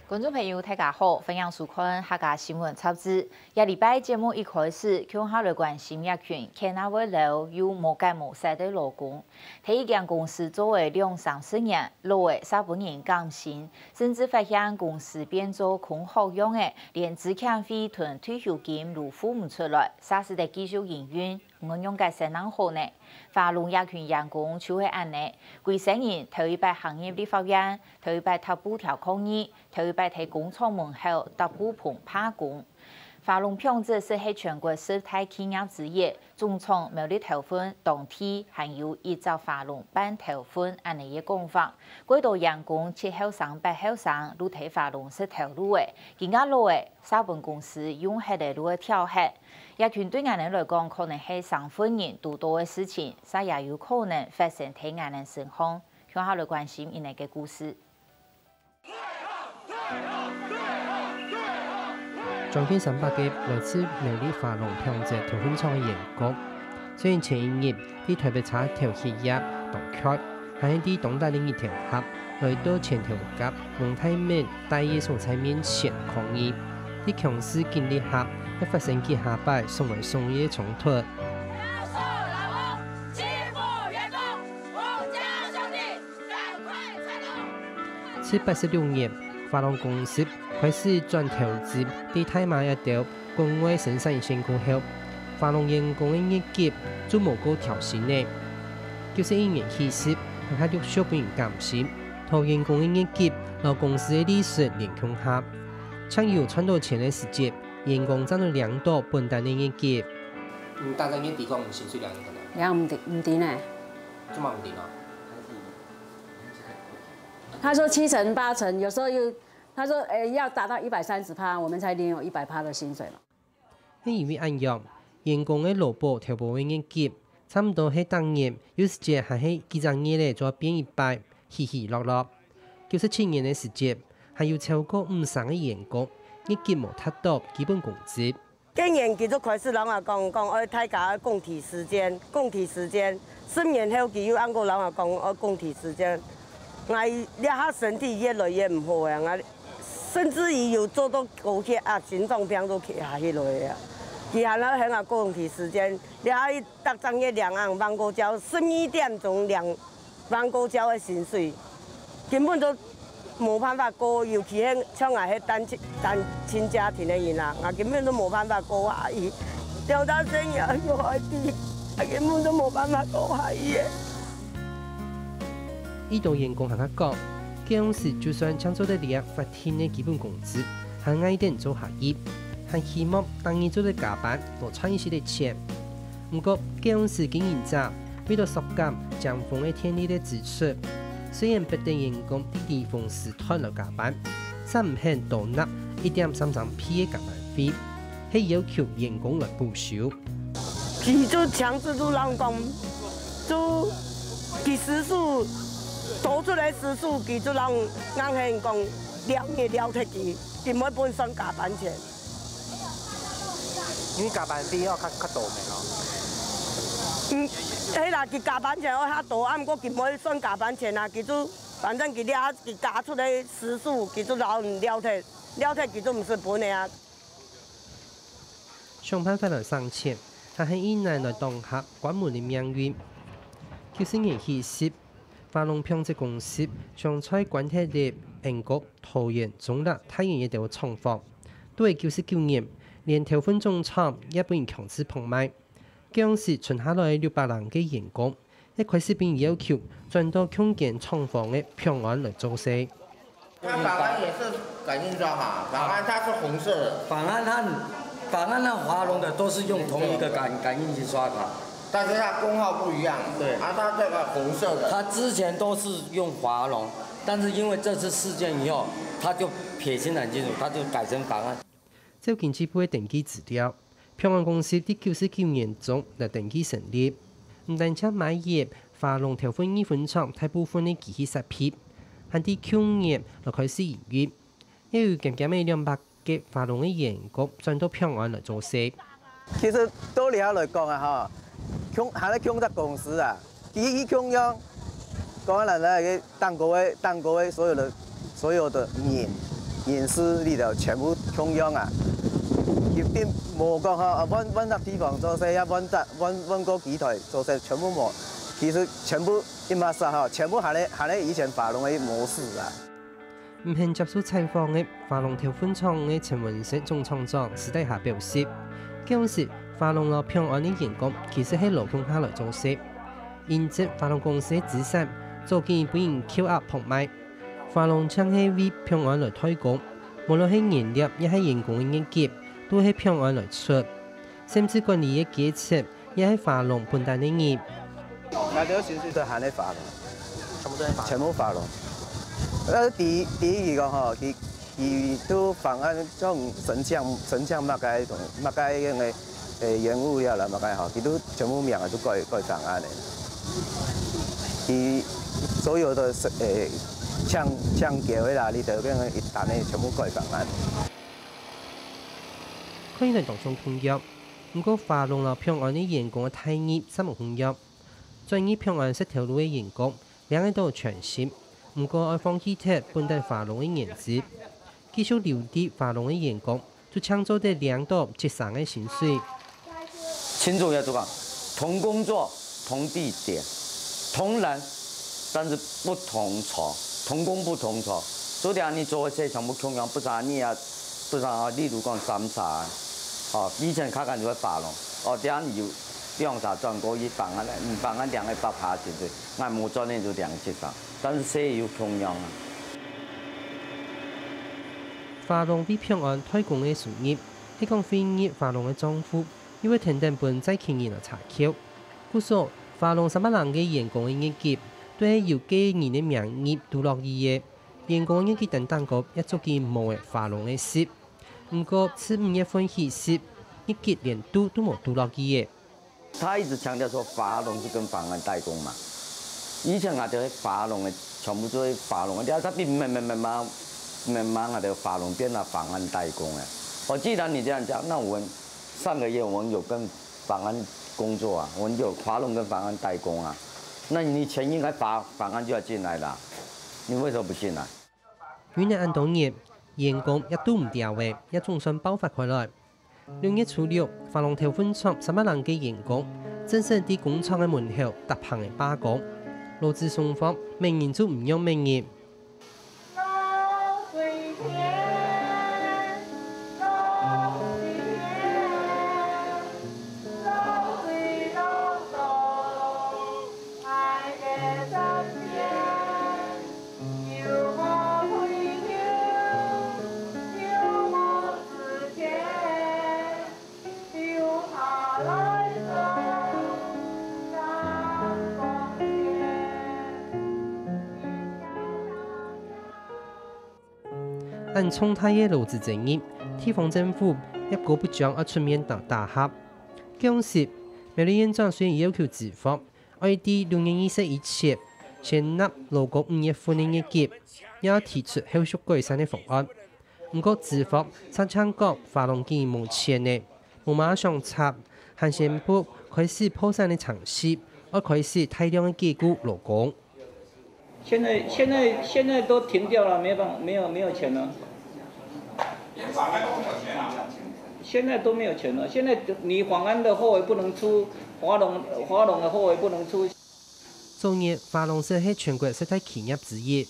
观众朋友，大家好，欢迎收看客家新闻插枝。下礼拜节目一开始，向下来关心一群看那位老有无干无事的劳工。第一间公司作为2-30年，落为3-4年降薪，甚至发现公司变做空好用的，连资遣费同退休金都付唔出来，啥时得继续营运？我用个谁能好呢？华龙一群员工就会安尼，规生人头一摆行业立法院，头一摆他布条抗议，头一摆喺工厂门口搭布棚罢工。华龙品质是喺全国十大企业之一，总厂没得投分，当天还有依照华龙办投分安尼嘅讲法。几多员工7后生8后生都睇华龙是投入嘅，更加落嘅沙本公司用喺嚟路嘅跳黑。一群对俺人来讲，可能係上分人多多嘅事情，啥也有可能發生喺俺人身上。向下來關心伊呢個故事。將近300個來自美麗華龍品質調分廠嘅員工，雖然前一日啲台北茶調企業當缺，但係啲東大領域調合來到前調甲蒙太面大業所在面前抗議，啲強勢經歷下。一發生結下擺送來送嘢衝突。86年，華龍公司開始轉投資喺大馬一條國外生產線過後，華龍員工嘅業績就無個調升呢。91年起時，他陸續被減薪，同員工嘅業績和公司嘅利潤連強下，搶有賺到錢嘅時節。員工賺到2到半單的業績。大概年底講薪水2個唔掂呢？怎麼唔掂啊？他說7成8成，有時候又他說要達到130%，我們才領有100%的薪水咯。係因為咁樣，員工嘅勞保調保嘅業績，差唔多係當年有時節還係幾張嘢咧做變100，起起落落。97年嘅時節，還有超過500個員工。業績無達到基本工資。今年佢都開始人話講，我大家共體時間，10年後佢又按個人話講，我共體時間，我一下身體越來越唔好啊！我甚至於有做到高血壓、心臟病都起下起來啊！佢係啦，喺個共體時間，你喺特張嘅2萬萬個交，12點鐘2萬個交嘅薪水，根本都。冇辦法過，尤其係像我係單親家庭嘅人啊，我根本都冇辦法過下去，掉到生也有海底，我根本都冇辦法過下去。呢度員工同佢講，嗰陣時就算將做得2法天嘅基本工資，還挨點做下業，還希望當日做得加班多賺一些嘅錢。不過嗰陣時經營者為咗縮減將風嘅天氣嘅支出。雖然不定員工地方時段來加班，但唔肯多納1.33倍嘅加班費，係要求員工來報銷。佢就強制都人講，就佢時數多出來時數，佢就讓硬係講了嘢了脱佢，佢唔會本身加班錢。因為加班費要較多嘅咯。係啦，佢加班錢我較多，啊，不過佢唔會算加班錢啊，佢就反正佢倆佢加出來時數，佢就老唔了脱，了脱佢就唔是本嘅啊。上班翻來上錢，但係以難來當下關門嘅命運。90年起時，華龍品質公司將在關鐵的英國、桃園、中立、太原一條廠房，到99年，連調分總廠也被強制碰賣。嗰陣時存下來600人嘅員工，一開始並要求轉到強建廠房嘅平安來做事。它法案也是感應裝嘛，法案它是紅色的。法案和華龍的都是用同一個感應去刷卡，但是它功號不一樣。對，啊，它這個紅色的。它之前都是用華龍，但是因為這次事件以後，它就撇清很清楚，它就改成法案。照經濟部嘅登記資料。平安公司喺99年中嚟登記成立，唔單止買業華龍調分2分廠大部分嘅機器設備，喺啲去年就開始營運，亦有漸漸嘅200個華龍嘅員工轉到平安嚟做事。其實道理嚟講啊，嚇，係咧強責公司啊，佢強樣講嚟咧，當各位所有的人，隐私你就全部共用啊。伊并无讲吼，阮搭地方做些，阮个集团做些全部无，其实全部一马杀吼，全部下咧以前法龙的模式啊。唔肯接受采访的华龙条款厂的陈文石总厂长私底下表示，当时华龙路平安的员工其实喺劳工下来做事，因此华龙公司的资产早期不应扣押拍卖，华龙将係为平安来推广，無論係燃料亦係員工嘅業，都係平安來出，甚至管理嘅基層也係華龍本地嘅業。外頭先都行喺華龍，全部華龍。第二個吼，佢都妨礙種神像乜嘅同乜嘅樣嘅原物料啦，乜嘅吼，佢都全部名都改妨礙嘅。佢所有的搶橋嘅啦，呢度邊嘅一單咧全部改妨礙。可以嚟當中統約，不過華龍路平安嘅員工嘅待遇三無統約，專業平安這條路嘅員工兩個都全線。唔過愛放棄貼本地華龍嘅言辭，繼續留低華龍嘅員工，就搶走啲2到7成嘅薪水。清楚要做講，同工作、同地點、同人，但是不同酬，同工不同酬。所以你做些全部同樣不啥你啊，不啥例如講3茶，哦，以前較緊就係華龍，哦，這樣有2茶賺過一房啊，唔房啊2個8趴薪水，我冇賺呢就2、7成。但是這有同樣啊。華龍比平安推廣嘅事業，係講非業華龍嘅政府，因為停電本在企業嚟查扣，故所華龍300人嘅員工嘅業績，都係由幾年嘅名義獨落意嘅，員工嘅業績等等個一足見冇嘅華龍嘅事，唔過自5月份起時，業績連都冇獨落意嘅。他一直強調說華龍是跟房安代工嘛。以前啊，就是華龍的全部都係華龍的，他並慢慢啊，這個華龍變了房安代工哎。我既然你這樣講，那我們上個月我們有跟房安工作啊，我們有華龍跟房安代工啊，那你錢應該房安就要進來啦，你為什麼不進來？去年當年，員工一都唔調嘅，一總算爆發開來。2月初6，華龍條款廠300人嘅員工正式喺工廠嘅門口搭棚嘅罷工。勞資雙方明年就唔用明年。按重大嘅勞資爭議，地方政府一個不將要出面打合。當時，美利院長雖然要求資方，要喺6月20日以前先納勞工5月份嘅業績，也要提出後續改善嘅方案。不過資方曾強講，華龍既然冇錢嘅，冇馬上插，還宣布開始破產嘅嘗試，而開始大量嘅解僱勞工。現在都停掉了，沒有錢了。現在都沒有錢了。現在你房安的貨也不能出，華龍的貨也不能出。昨日華龍社係全國十大企業之一，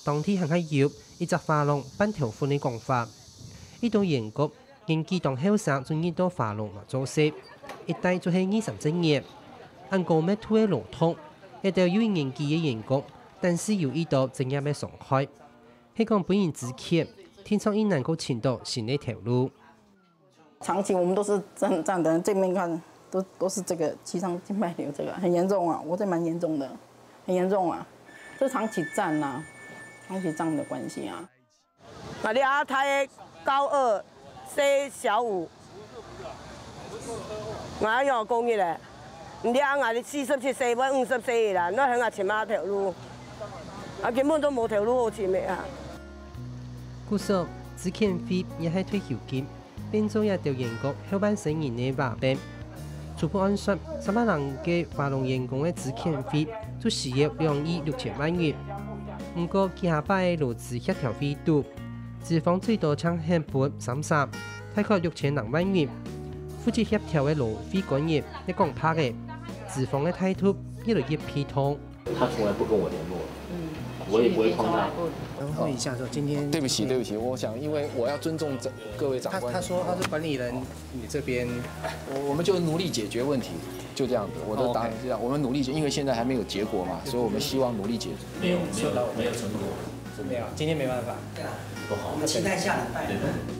當天還係有一隻華龍辦條款嘅講法。呢度員工年紀當後生就入到華龍做事，一待就係20年。按個咩推嘅勞動，一到有年紀嘅員工。但是有遇到正業嘅傷害，係講本人之前天窗亦能夠尋到新的條路。長期我們都是站的，這邊看都是這個膝上靜脈瘤，這個很嚴重啊，我這蠻嚴重的，很嚴重啊，這長期站啊，長期站的關係啊。那你阿太高2升小5，我有工業咧，你阿我哋40歲或50歲啦，那向我尋下條路。啊，根本都冇條路好前面啊！故所資遣費也係退休金，變做一條員工後半生年嘅話病。初步按算，300人嘅華龍員工嘅資遣費就需要2億6千萬元。不過，其下擺嘅勞資協調費度，資方最多搶欠撥30，大概6000萬元。負責協調的勞費官員一講拍嘅，資方的態度越來越偏袒。他從來不跟我聯絡，我也不會碰他。問一下說，今天對不起，我想因為我要尊重各位長官。他說他是管理人，你這邊，我們就努力解決問題，就這樣子。我的答案是這樣，我們努力解，因為現在還沒有結果嘛，所以我們希望努力解決。沒有成果，沒有，今天沒辦法。我們期待下禮拜。